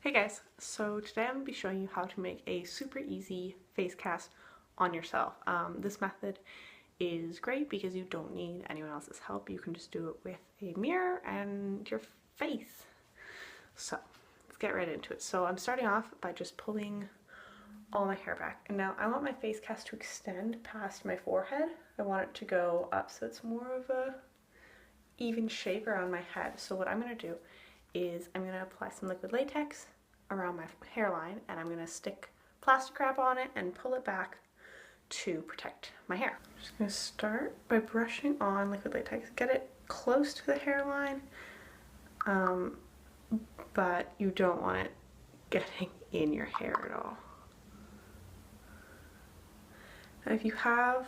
Hey guys, so today I'm going to be showing you how to make a super easy face cast on yourself. This method is great because you don't need anyone else's help. You can just do it with a mirror and your face. So let's get right into it. So I'm starting off by just pulling all my hair back. And now I want my face cast to extend past my forehead. I want it to go up so it's more of a even shape around my head. So what I'm going to do is I'm going to apply some liquid latex around my hairline and I'm going to stick plastic wrap on it and pull it back to protect my hair. I'm just going to start by brushing on liquid latex. Get it close to the hairline, but you don't want it getting in your hair at all. Now if you have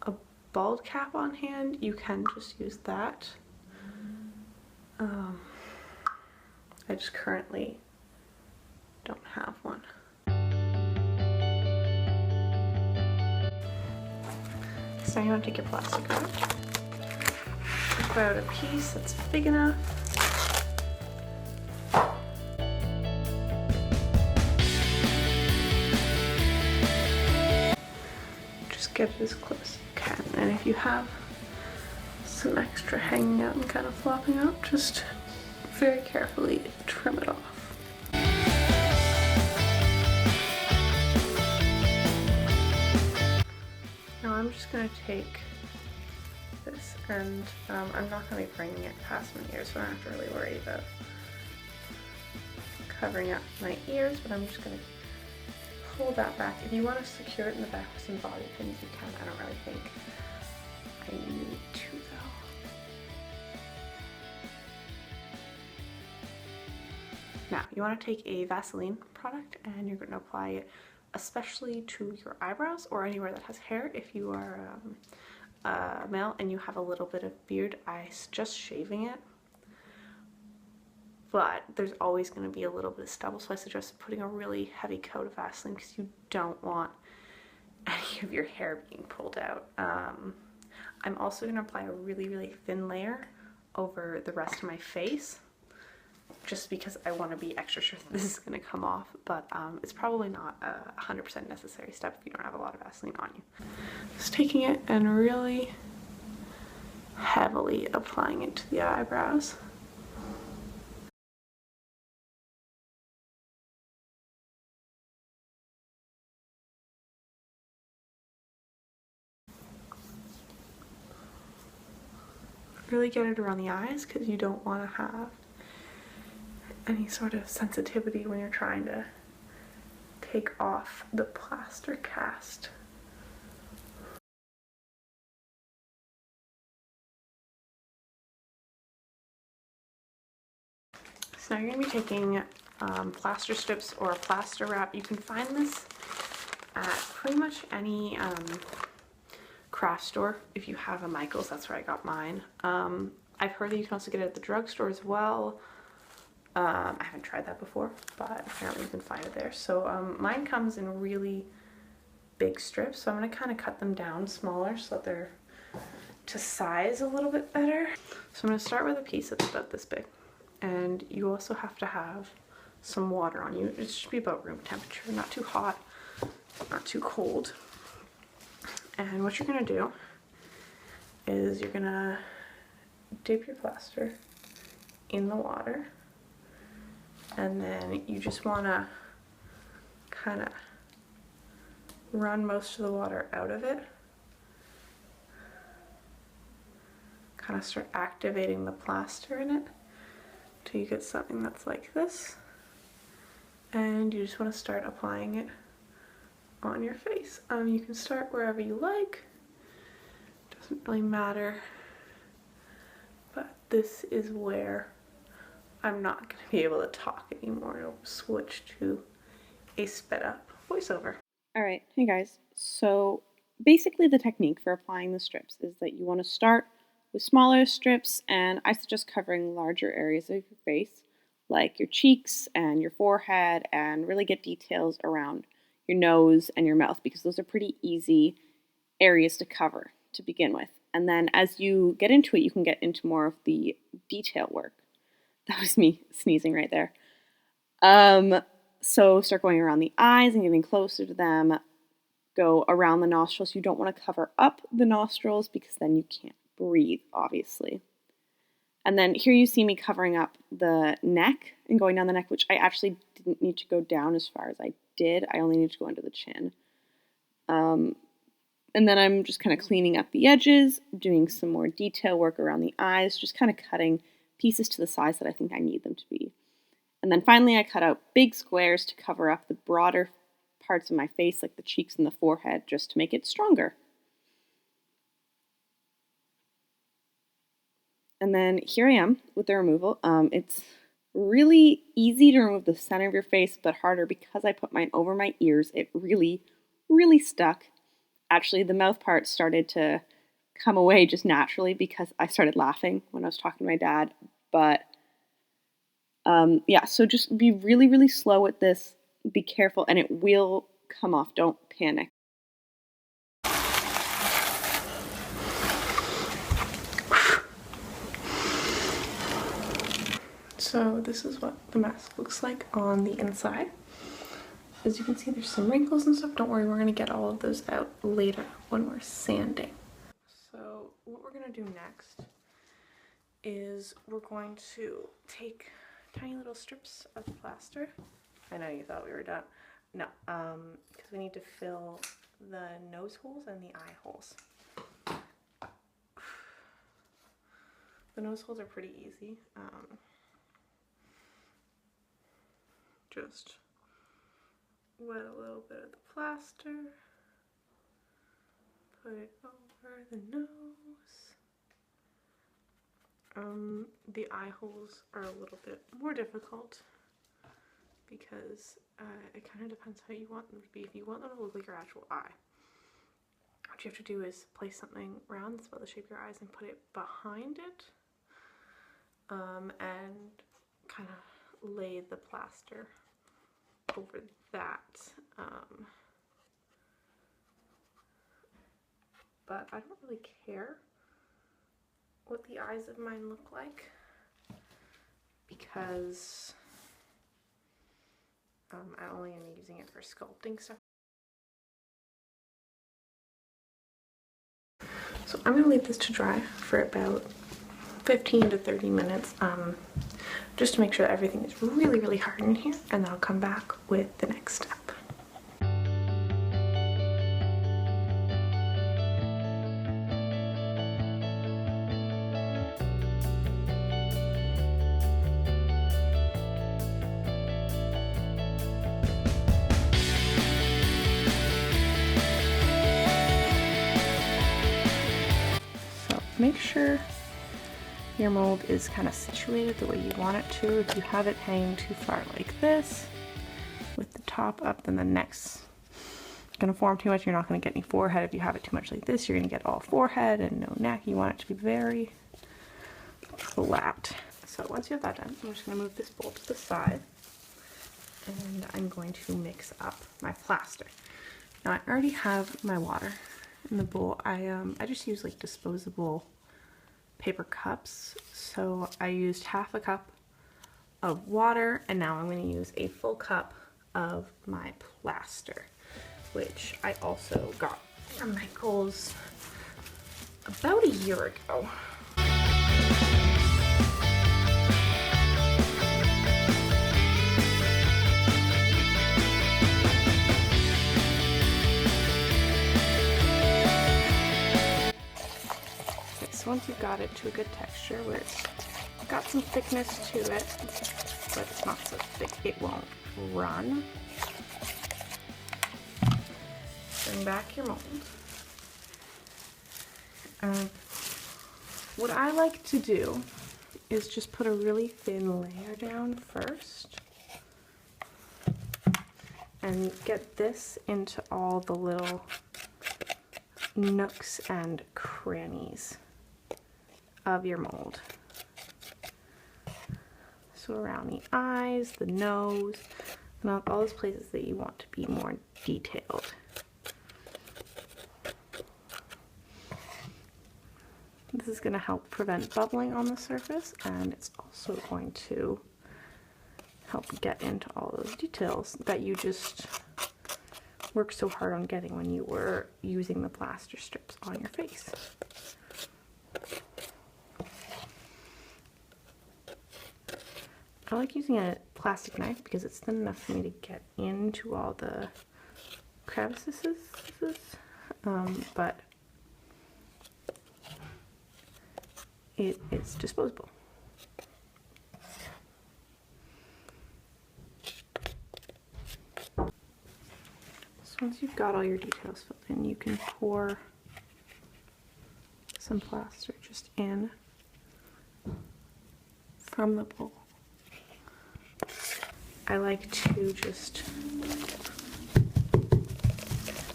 a bald cap on hand, you can just use that. I just currently don't have one. So you want to take your plastic wrap, put out a piece that's big enough. Just get it as close as you can. And if you have some extra hanging out and kind of flopping out, just very carefully trim it off. Now I'm just going to take this and I'm not going to be bringing it past my ears, so I don't have to really worry about covering up my ears, but I'm just going to pull that back. If you want to secure it in the back with some bobby pins, you can. I don't really think I need to though. Now, you want to take a Vaseline product and you're going to apply it especially to your eyebrows or anywhere that has hair. If you are a male and you have a little bit of beard, I suggest shaving it. But there's always going to be a little bit of stubble, so I suggest putting a really heavy coat of Vaseline because you don't want any of your hair being pulled out. I'm also going to apply a really thin layer over the rest of my face, just because I want to be extra sure that this is going to come off, but it's probably not a 100% necessary step if you don't have a lot of Vaseline on you. Just taking it and really heavily applying it to the eyebrows. Really get it around the eyes because you don't want to have any sort of sensitivity when you're trying to take off the plaster cast. So now you're going to be taking plaster strips or plaster wrap. You can find this at pretty much any craft store. If you have a Michael's, that's where I got mine. I've heard that you can also get it at the drugstore as well. I haven't tried that before, but apparently you can find it there. So mine comes in really big strips, so I'm going to kind of cut them down smaller so that they're to size a little bit better. So I'm going to start with a piece that's about this big, and you also have to have some water on you. It should be about room temperature, not too hot, not too cold. And what you're going to do is you're going to dip your plaster in the water, and then you just want to kind of run most of the water out of it. Kind of start activating the plaster in it till you get something that's like this. And you just want to start applying it on your face. You can start wherever you like. Doesn't really matter. But this is where I'm not going to be able to talk anymore. It'll switch to a sped up voiceover. Alright, hey guys. So basically the technique for applying the strips is that you want to start with smaller strips, and I suggest covering larger areas of your face, like your cheeks and your forehead, and really get details around your nose and your mouth, because those are pretty easy areas to cover to begin with. And then as you get into it, you can get into more of the detail work. That was me sneezing right there. So start going around the eyes and getting closer to them. Go around the nostrils. You don't want to cover up the nostrils because then you can't breathe, obviously. And then here you see me covering up the neck and going down the neck, which I actually didn't need to go down as far as I did. I only need to go under the chin. And then I'm just kind of cleaning up the edges, doing some more detail work around the eyes, just kind of cutting pieces to the size that I think I need them to be. And then finally I cut out big squares to cover up the broader parts of my face, like the cheeks and the forehead, just to make it stronger. And then here I am with the removal. It's really easy to remove the center of your face, but harder because I put mine over my ears. It really, really stuck. Actually, the mouth part started to come away just naturally because I started laughing when I was talking to my dad. But yeah, so just be really, really slow with this. Be careful, and it will come off. Don't panic. So this is what the mask looks like on the inside. As you can see, there's some wrinkles and stuff. Don't worry, we're gonna get all of those out later when we're sanding. So what we're gonna do next is we're going to take tiny little strips of plaster. I know you thought we were done. No, because we need to fill the nose holes and the eye holes. The nose holes are pretty easy. Just wet a little bit of the plaster, put it over the nose. The eye holes are a little bit more difficult because it kind of depends how you want them to be. If you want them to look like your actual eye, what you have to do is place something round that's about the shape of your eyes and put it behind it, and kind of lay the plaster over that. But I don't really care what the eyes of mine look like because I only am using it for sculpting stuff. So I'm going to leave this to dry for about 15 to 30 minutes just to make sure that everything is really, really hard in here, and then I'll come back with the next step. So make sure your mold is kind of situated the way you want it to. If you have it hanging too far like this, with the top up, then the neck's gonna form too much. You're not gonna get any forehead. If you have it too much like this, you're gonna get all forehead and no neck. You want it to be very flat. So once you have that done, I'm just gonna move this bowl to the side, and I'm going to mix up my plaster. Now I already have my water in the bowl. I just use like disposable paper cups, so I used half a cup of water, and now I'm going to use a full cup of my plaster, which I also got from Michael's about a year ago. So once you've got it to a good texture where it's got some thickness to it, but it's not so thick it won't run, bring back your mold. What I like to do is just put a really thin layer down first and get this into all the little nooks and crannies of your mold. So around the eyes, the nose, and all those places that you want to be more detailed. This is going to help prevent bubbling on the surface, and it's also going to help get into all those details that you just worked so hard on getting when you were using the plaster strips on your face. I like using a plastic knife because it's thin enough for me to get into all the crevices, but it's disposable. So once you've got all your details filled in, you can pour some plaster just in from the bowl. I like to just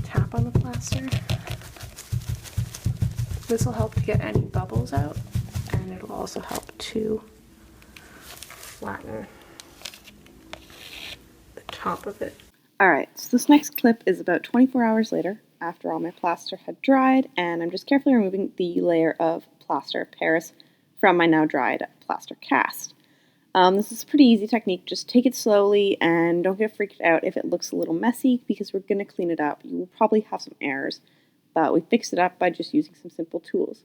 tap on the plaster. This will help to get any bubbles out, and it'll also help to flatten the top of it. Alright, so this next clip is about 24 hours later, after all my plaster had dried, and I'm just carefully removing the layer of Plaster of Paris from my now dried plaster cast. This is a pretty easy technique. Just take it slowly and don't get freaked out if it looks a little messy, because we're going to clean it up. You will probably have some errors, but we fixed it up by just using some simple tools.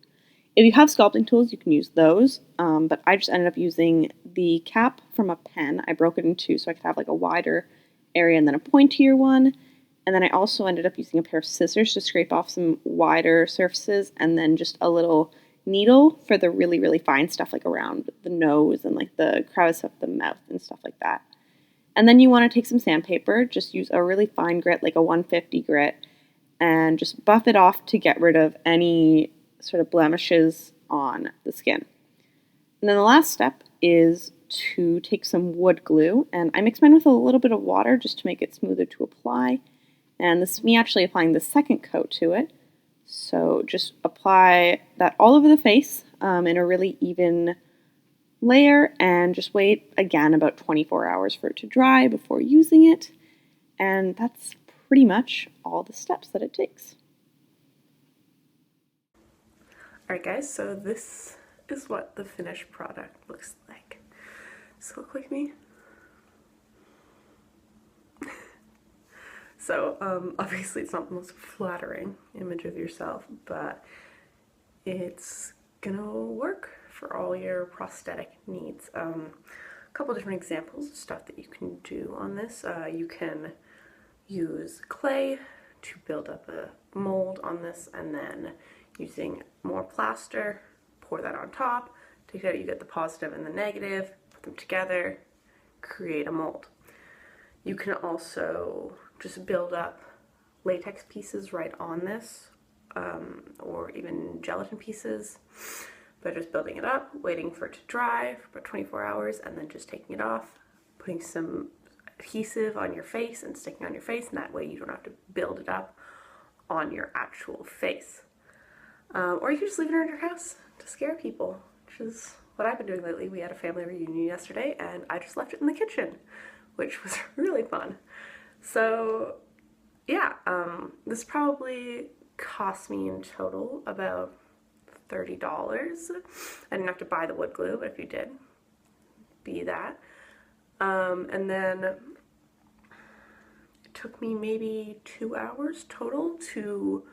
If you have sculpting tools, you can use those, but I just ended up using the cap from a pen. I broke it in two so I could have like a wider area and then a pointier one. And then I also ended up using a pair of scissors to scrape off some wider surfaces, and then just a little needle for the really, really fine stuff like around the nose and like the crevice of the mouth and stuff like that. And then you want to take some sandpaper, just use a really fine grit, like a 150 grit, and just buff it off to get rid of any sort of blemishes on the skin. And then the last step is to take some wood glue, and I mix mine with a little bit of water just to make it smoother to apply. And this is me actually applying the second coat to it. So just apply that all over the face in a really even layer, and just wait again about 24 hours for it to dry before using it. And that's pretty much all the steps that it takes. Alright guys, so this is what the finished product looks like. Does it look like me? So, obviously it's not the most flattering image of yourself, but it's gonna work for all your prosthetic needs. A couple different examples of stuff that you can do on this. You can use clay to build up a mold on this, and then using more plaster, pour that on top. Take it out, you get the positive and the negative, put them together, create a mold. You can also just build up latex pieces right on this, or even gelatin pieces, by just building it up, waiting for it to dry for about 24 hours, and then just taking it off, putting some adhesive on your face and sticking on your face, and that way you don't have to build it up on your actual face. Or you can just leave it around your house to scare people, which is what I've been doing lately. We had a family reunion yesterday, and I just left it in the kitchen, which was really fun. So yeah, this probably cost me in total about $30. I didn't have to buy the wood glue, but if you did, be that. And then it took me maybe 2 hours total to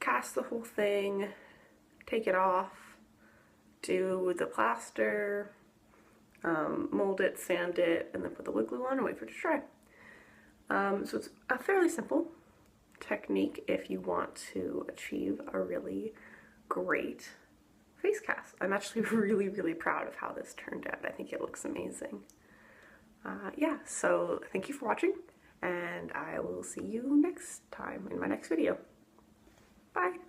cast the whole thing, take it off, do the plaster, mold it, sand it, and then put the wood glue on and wait for it to dry. So it's a fairly simple technique if you want to achieve a really great face cast. I'm actually really, really proud of how this turned out. I think it looks amazing. Yeah, so thank you for watching, and I will see you next time in my next video. Bye!